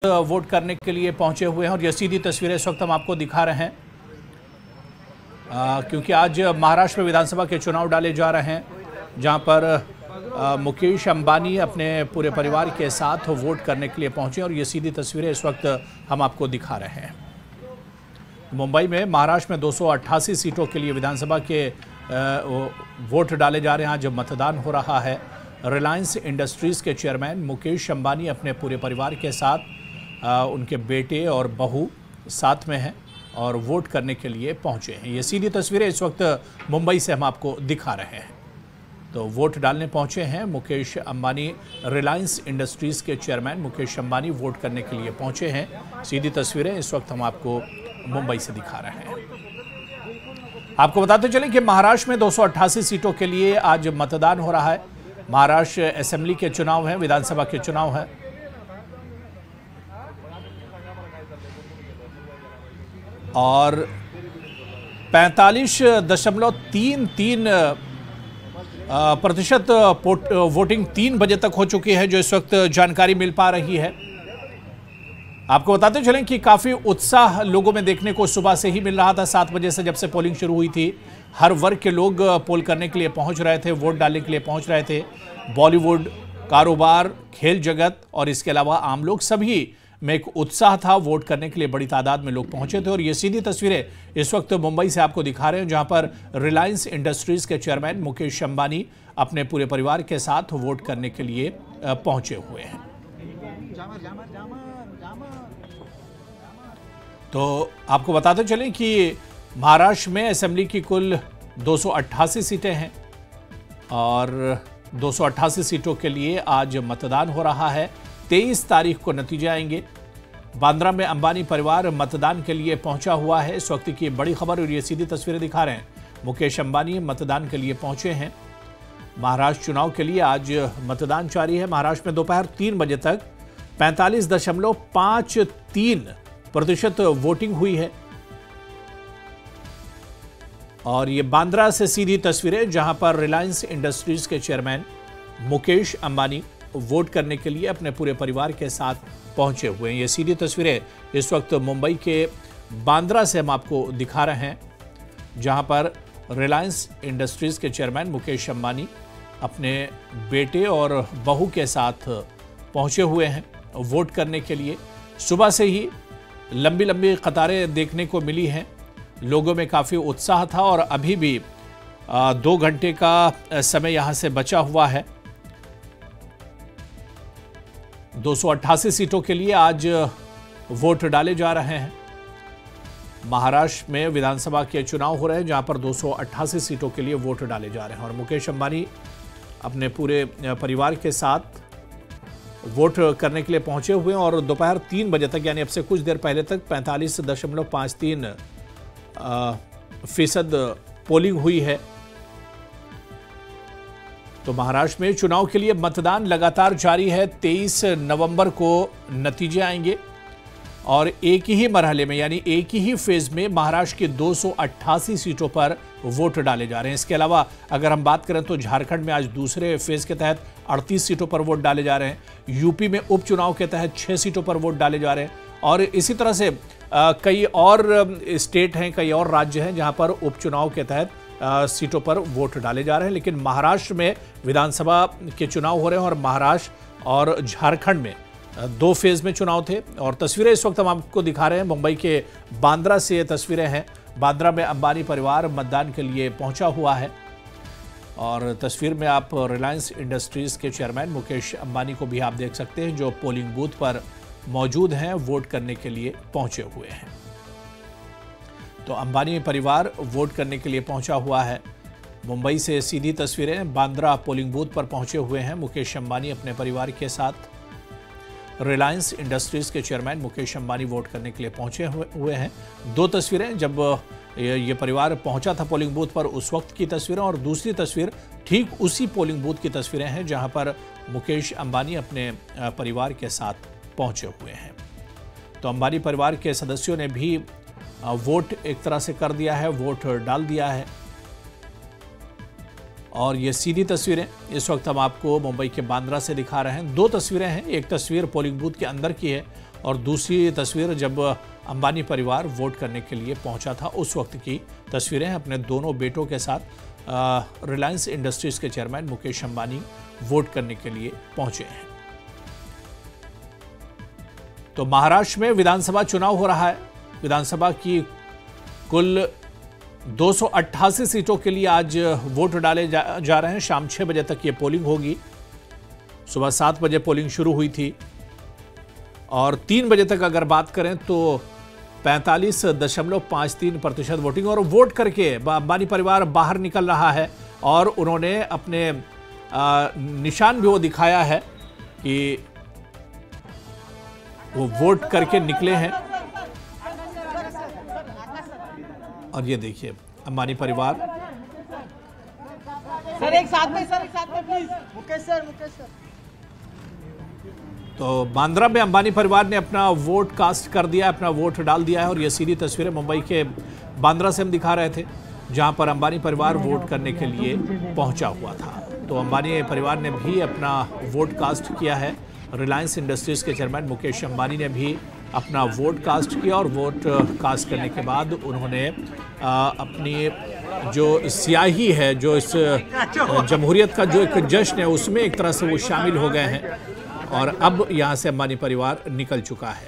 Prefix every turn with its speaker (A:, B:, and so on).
A: Vote करने के लिए पहुंचे हुए हैं और ये सीधी तस्वीरें इस वक्त हम आपको दिखा रहे हैं क्योंकि आज महाराष्ट्र में विधानसभा के चुनाव डाले जा रहे हैं जहां पर मुकेश अंबानी अपने पूरे परिवार के साथ वोट करने के लिए पहुंचे और ये सीधी तस्वीरें इस वक्त हम आपको दिखा रहे हैं। मुंबई में महाराष्ट्र में 288 सीटों के लिए विधानसभा के वोट डाले जा रहे हैं। आज मतदान हो रहा है। रिलायंस इंडस्ट्रीज के चेयरमैन मुकेश अंबानी अपने पूरे परिवार के साथ उनके बेटे और बहू साथ में हैं और वोट करने के लिए पहुंचे हैं। ये सीधी तस्वीरें इस वक्त मुंबई से हम आपको दिखा रहे हैं। तो वोट डालने पहुंचे हैं मुकेश अंबानी। रिलायंस इंडस्ट्रीज के चेयरमैन मुकेश अंबानी वोट करने के लिए पहुंचे हैं। सीधी तस्वीरें इस वक्त हम आपको मुंबई से दिखा रहे हैं। आपको बताते चलें कि महाराष्ट्र में 288 सीटों के लिए आज मतदान हो रहा है। महाराष्ट्र असेंबली के चुनाव हैं, विधानसभा के चुनाव हैं। और 45.33% वोटिंग 3 बजे तक हो चुकी है, जो इस वक्त जानकारी मिल पा रही है। आपको बताते चलें कि काफी उत्साह लोगों में देखने को सुबह से ही मिल रहा था। 7 बजे से जब से पोलिंग शुरू हुई थी, हर वर्ग के लोग पोल करने के लिए पहुंच रहे थे, वोट डालने के लिए पहुंच रहे थे। बॉलीवुड, कारोबार, खेल जगत और इसके अलावा आम लोग, सभी में एक उत्साह था। वोट करने के लिए बड़ी तादाद में लोग पहुंचे थे और ये सीधी तस्वीरें इस वक्त मुंबई से आपको दिखा रहे हैं, जहां पर रिलायंस इंडस्ट्रीज के चेयरमैन मुकेश अंबानी अपने पूरे परिवार के साथ वोट करने के लिए पहुंचे हुए हैं। तो आपको बताते चलें कि महाराष्ट्र में असेंबली की कुल 288 सीटें हैं और 288 सीटों के लिए आज मतदान हो रहा है। 23 तारीख को नतीजे आएंगे। बांद्रा में अंबानी परिवार मतदान के लिए पहुंचा हुआ है। इस वक्त की बड़ी खबर और ये सीधी तस्वीरें दिखा रहे हैं। मुकेश अंबानी मतदान के लिए पहुंचे हैं। महाराष्ट्र चुनाव के लिए आज मतदान जारी है। महाराष्ट्र में दोपहर 3 बजे तक 45.53% वोटिंग हुई है। और ये बांद्रा से सीधी तस्वीरें, जहां पर रिलायंस इंडस्ट्रीज के चेयरमैन मुकेश अंबानी वोट करने के लिए अपने पूरे परिवार के साथ पहुंचे हुए हैं। ये सीधी तस्वीरें इस वक्त मुंबई के बांद्रा से हम आपको दिखा रहे हैं, जहां पर रिलायंस इंडस्ट्रीज के चेयरमैन मुकेश अंबानी अपने बेटे और बहू के साथ पहुंचे हुए हैं वोट करने के लिए। सुबह से ही लंबी लंबी कतारें देखने को मिली हैं। लोगों में काफ़ी उत्साह था और अभी भी 2 घंटे का समय यहां से बचा हुआ है। 288 सीटों के लिए आज वोट डाले जा रहे हैं। महाराष्ट्र में विधानसभा के चुनाव हो रहे हैं, जहां पर 288 सीटों के लिए वोट डाले जा रहे हैं और मुकेश अंबानी अपने पूरे परिवार के साथ वोट करने के लिए पहुंचे हुए हैं। और दोपहर 3 बजे तक, यानी अब से कुछ देर पहले तक 45.53% पोलिंग हुई है। तो महाराष्ट्र में चुनाव के लिए मतदान लगातार जारी है। 23 नवंबर को नतीजे आएंगे और एक ही मरहले में, यानी एक ही फेज में महाराष्ट्र की 288 सीटों पर वोट डाले जा रहे हैं। इसके अलावा अगर हम बात करें तो झारखंड में आज दूसरे फेज के तहत 38 सीटों पर वोट डाले जा रहे हैं। यूपी में उपचुनाव के तहत 6 सीटों पर वोट डाले जा रहे हैं और इसी तरह से कई और स्टेट हैं, कई और राज्य हैं जहां पर उपचुनाव के तहत सीटों पर वोट डाले जा रहे हैं। लेकिन महाराष्ट्र में विधानसभा के चुनाव हो रहे हैं और महाराष्ट्र और झारखंड में 2 फेज में चुनाव थे। और तस्वीरें इस वक्त हम आपको दिखा रहे हैं मुंबई के बांद्रा से। ये तस्वीरें हैं, बांद्रा में अंबानी परिवार मतदान के लिए पहुंचा हुआ है और तस्वीर में आप रिलायंस इंडस्ट्रीज के चेयरमैन मुकेश अंबानी को भी आप देख सकते हैं, जो पोलिंग बूथ पर मौजूद हैं, वोट करने के लिए पहुंचे हुए हैं। तो अंबानी परिवार वोट करने के लिए पहुंचा हुआ है। मुंबई से सीधी तस्वीरें, बांद्रा पोलिंग बूथ पर पहुंचे हुए हैं मुकेश अंबानी अपने परिवार के साथ। रिलायंस इंडस्ट्रीज के चेयरमैन मुकेश अंबानी वोट करने के लिए पहुंचे हुए हैं। 2 तस्वीरें, जब ये परिवार पहुंचा था पोलिंग बूथ पर उस वक्त की तस्वीरें, और दूसरी तस्वीर ठीक उसी पोलिंग बूथ की तस्वीरें हैं जहां पर मुकेश अंबानी अपने परिवार के साथ पहुंचे हुए हैं। तो अंबानी परिवार के सदस्यों ने भी वोट एक तरह से कर दिया है, वोट डाल दिया है। और ये सीधी तस्वीरें इस वक्त हम आपको मुंबई के बांद्रा से दिखा रहे हैं। दो तस्वीरें हैं, एक तस्वीर पोलिंग बूथ के अंदर की है और दूसरी तस्वीर जब अंबानी परिवार वोट करने के लिए पहुंचा था उस वक्त की तस्वीरें अपने दोनों बेटों के साथ रिलायंस इंडस्ट्रीज के चेयरमैन मुकेश अंबानी वोट करने के लिए पहुंचे हैं। तो महाराष्ट्र में विधानसभा चुनाव हो रहा है। विधानसभा की कुल 288 सीटों के लिए आज वोट डाले जा रहे हैं। शाम 6 बजे तक ये पोलिंग होगी। सुबह 7 बजे पोलिंग शुरू हुई थी और 3 बजे तक अगर बात करें तो 45.53% वोटिंग। और वोट करके अंबानी परिवार बाहर निकल रहा है और उन्होंने अपने निशान भी वो दिखाया है कि वो वोट करके निकले हैं। और ये देखिए अंबानी परिवार।
B: सर एक साथ में प्लीज। मुकेश सर।
A: तो बांद्रा में अंबानी परिवार ने अपना वोट कास्ट कर दिया, अपना वोट डाल दिया है। और ये सीधी तस्वीरें मुंबई के बांद्रा से हम दिखा रहे थे, जहां पर अंबानी परिवार वोट करने के लिए पहुंचा हुआ था। तो अंबानी परिवार ने भी अपना वोट कास्ट किया है। रिलायंस इंडस्ट्रीज के चेयरमैन मुकेश अंबानी ने भी अपना वोट कास्ट किया और वोट कास्ट करने के बाद उन्होंने अपनी जो सियाही है, जो इस जमहूरियत का जो एक जश्न है उसमें एक तरह से वो शामिल हो गए हैं। और अब यहाँ से अंबानी परिवार निकल चुका है।